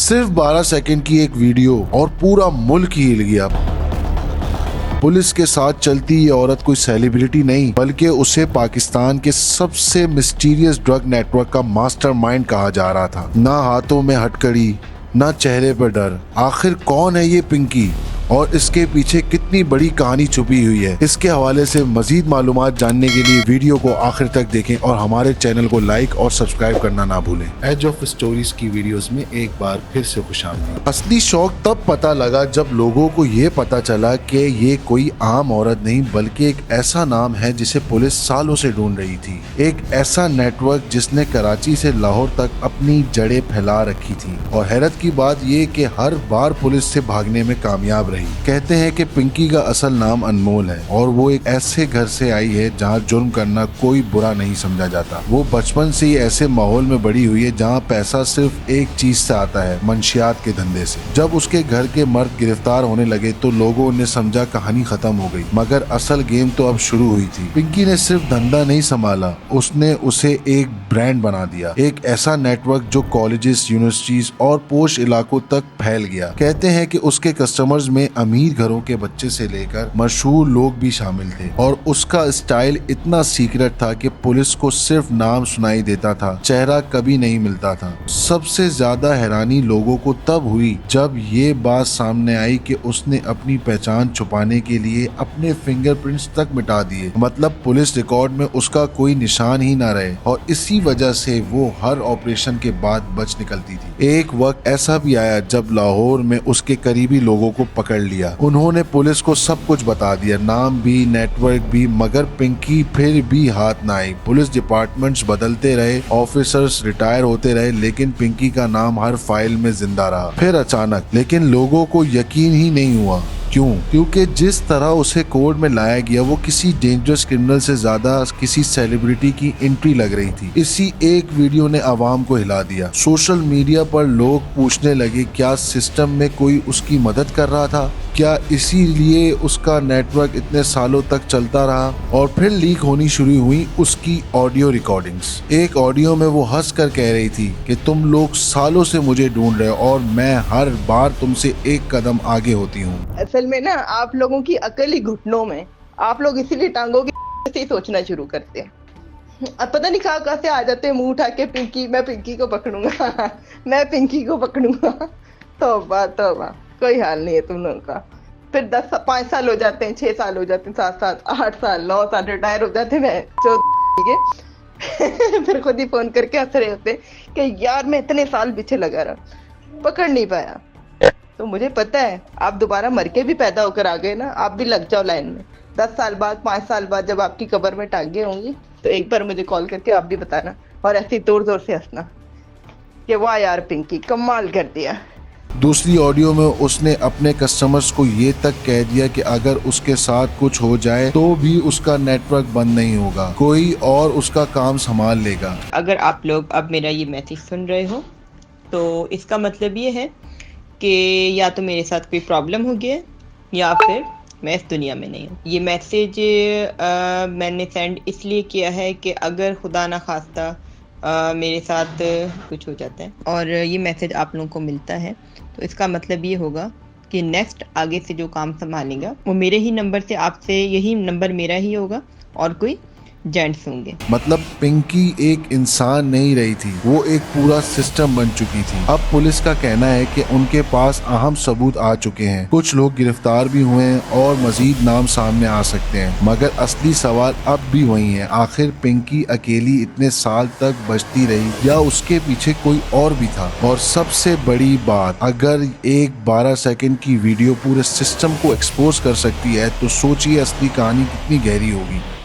सिर्फ 12 सेकंड की एक वीडियो और पूरा मुल्क ही हिल गया। पुलिस के साथ चलती ये औरत कोई सेलिब्रिटी नहीं बल्कि उसे पाकिस्तान के सबसे मिस्टीरियस ड्रग नेटवर्क का मास्टरमाइंड कहा जा रहा था। ना हाथों में हथकड़ी, ना चेहरे पर डर। आखिर कौन है ये पिंकी और इसके पीछे कितनी बड़ी कहानी छुपी हुई है? इसके हवाले से मजीद मालूमात जानने के लिए वीडियो को आखिर तक देखें और हमारे चैनल को लाइक और सब्सक्राइब करना ना भूलें। एज ऑफ स्टोरीज की वीडियोस में एक बार फिर से खुशामदीद। असली शौक तब पता लगा जब लोगों को ये पता चला कि ये कोई आम औरत नहीं बल्कि एक ऐसा नाम है जिसे पुलिस सालों से ढूंढ रही थी। एक ऐसा नेटवर्क जिसने कराची से लाहौर तक अपनी जड़ें फैला रखी थी। और हैरत की बात ये कि हर बार पुलिस से भागने में कामयाब रही। कहते हैं कि पिंकी का असल नाम अनमोल है और वो एक ऐसे घर से आई है जहाँ जुर्म करना कोई बुरा नहीं समझा जाता। वो बचपन से ही ऐसे माहौल में बड़ी हुई है जहाँ पैसा सिर्फ एक चीज से आता है, मंशियात के धंधे से। जब उसके घर के मर्द गिरफ्तार होने लगे तो लोगों ने समझा कहानी खत्म हो गई, मगर असल गेम तो अब शुरू हुई थी। पिंकी ने सिर्फ धंधा नहीं संभाला, उसने उसे एक ब्रांड बना दिया। एक ऐसा नेटवर्क जो कॉलेजेस, यूनिवर्सिटीज और पोश इलाकों तक फैल गया। कहते हैं कि उसके कस्टमर्स में अमीर घरों के बच्चे से लेकर मशहूर लोग भी शामिल थे और उसका स्टाइल इतना सीक्रेट था कि पुलिस को सिर्फ नाम सुनाई देता था, चेहरा कभी नहीं मिलता था। सबसे ज्यादा हैरानी लोगों को तब हुई जब ये बात सामने आई कि उसने अपनी पहचान छुपाने के लिए अपने फिंगरप्रिंट्स तक मिटा दिए। मतलब पुलिस रिकॉर्ड में उसका कोई निशान ही ना रहे और इसी वजह से वो हर ऑपरेशन के बाद बच निकलती थी। एक वक्त ऐसा भी आया जब लाहौर में उसके करीबी लोगों को पकड़ लिया। उन्होंने पुलिस को सब कुछ बता दिया, नाम भी, नेटवर्क भी, मगर पिंकी फिर भी हाथ ना आई। पुलिस डिपार्टमेंट्स बदलते रहे, ऑफिसर्स रिटायर होते रहे, लेकिन पिंकी का नाम हर फाइल में जिंदा रहा। फिर अचानक, लेकिन लोगों को यकीन ही नहीं हुआ। क्यों? क्योंकि जिस तरह उसे कोर्ट में लाया गया वो किसी डेंजरस क्रिमिनल से ज्यादा किसी सेलिब्रिटी की एंट्री लग रही थी। इसी एक वीडियो ने आवाम को हिला दिया। सोशल मीडिया पर लोग पूछने लगे क्या सिस्टम में कोई उसकी मदद कर रहा था? क्या इसीलिए उसका नेटवर्क इतने सालों तक चलता रहा? और फिर लीक होनी शुरू हुई उसकी ऑडियो रिकॉर्डिंग्स। एक ऑडियो में वो हंस कर कह रही थी कि तुम लोग सालों से मुझे ढूंढ रहे हो और मैं हर बार तुमसे एक कदम आगे होती हूँ। असल में ना आप लोगों की अकल ही घुटनों में। आप लोग इसीलिए टांगों की से सोचना शुरू करते हैं। अब पता नहीं कहाँ से आ जाते हैं मुंह उठा के, पिंकी, मैं पिंकी को पकड़ूंगा मैं पिंकी को पकड़ूंगा। तौबा तौबा, कोई हाल नहीं है तुम लोगों का। फिर 5 साल हो जाते हैं, 6 साल हो जाते हैं, 7 साल, 8 साल, 9 साल रिटायर हो जाते हैं। फिर खुद ही फोन करके हंस रहे होते कि यार मैं इतने साल पीछे लगा रहा, पकड़ नहीं पाया। तो मुझे पता है आप दोबारा मर के भी पैदा होकर आ गए ना, आप भी लग जाओ लाइन में। 10 साल बाद, 5 साल बाद जब आपकी कब्र में टांगे होंगी तो एक बार मुझे कॉल करके आप भी बताना और ऐसे जोर जोर से हंसना कि वाह यार पिंकी कमाल कर दिया। दूसरी ऑडियो में उसने अपने कस्टमर्स को ये तक कह दिया कि अगर उसके साथ कुछ हो जाए तो भी उसका नेटवर्क बंद नहीं होगा, कोई और उसका काम संभाल लेगा। अगर आप लोग अब मेरा ये मैसेज सुन रहे हो तो इसका मतलब ये है कि या तो मेरे साथ कोई प्रॉब्लम हो गया है या फिर मैं इस दुनिया में नहीं हूँ। ये मैसेज मैंने सेंड इसलिए किया है कि अगर खुदा ना खास्ता मेरे साथ कुछ हो जाता है और ये मैसेज आप लोगों को मिलता है तो इसका मतलब ये होगा कि नेक्स्ट आगे से जो काम संभालेगा वो मेरे ही नंबर से, आपसे यही नंबर मेरा ही होगा और कोई जेंट्स होंगे। मतलब पिंकी एक इंसान नहीं रही थी, वो एक पूरा सिस्टम बन चुकी थी। अब पुलिस का कहना है कि उनके पास अहम सबूत आ चुके हैं, कुछ लोग गिरफ्तार भी हुए हैं और मजीद नाम सामने आ सकते हैं। मगर असली सवाल अब भी वही है, आखिर पिंकी अकेली इतने साल तक बचती रही या उसके पीछे कोई और भी था? और सबसे बड़ी बात, अगर एक 12 सेकंड की वीडियो पूरे सिस्टम को एक्सपोज कर सकती है तो सोचिए असली कहानी कितनी गहरी होगी।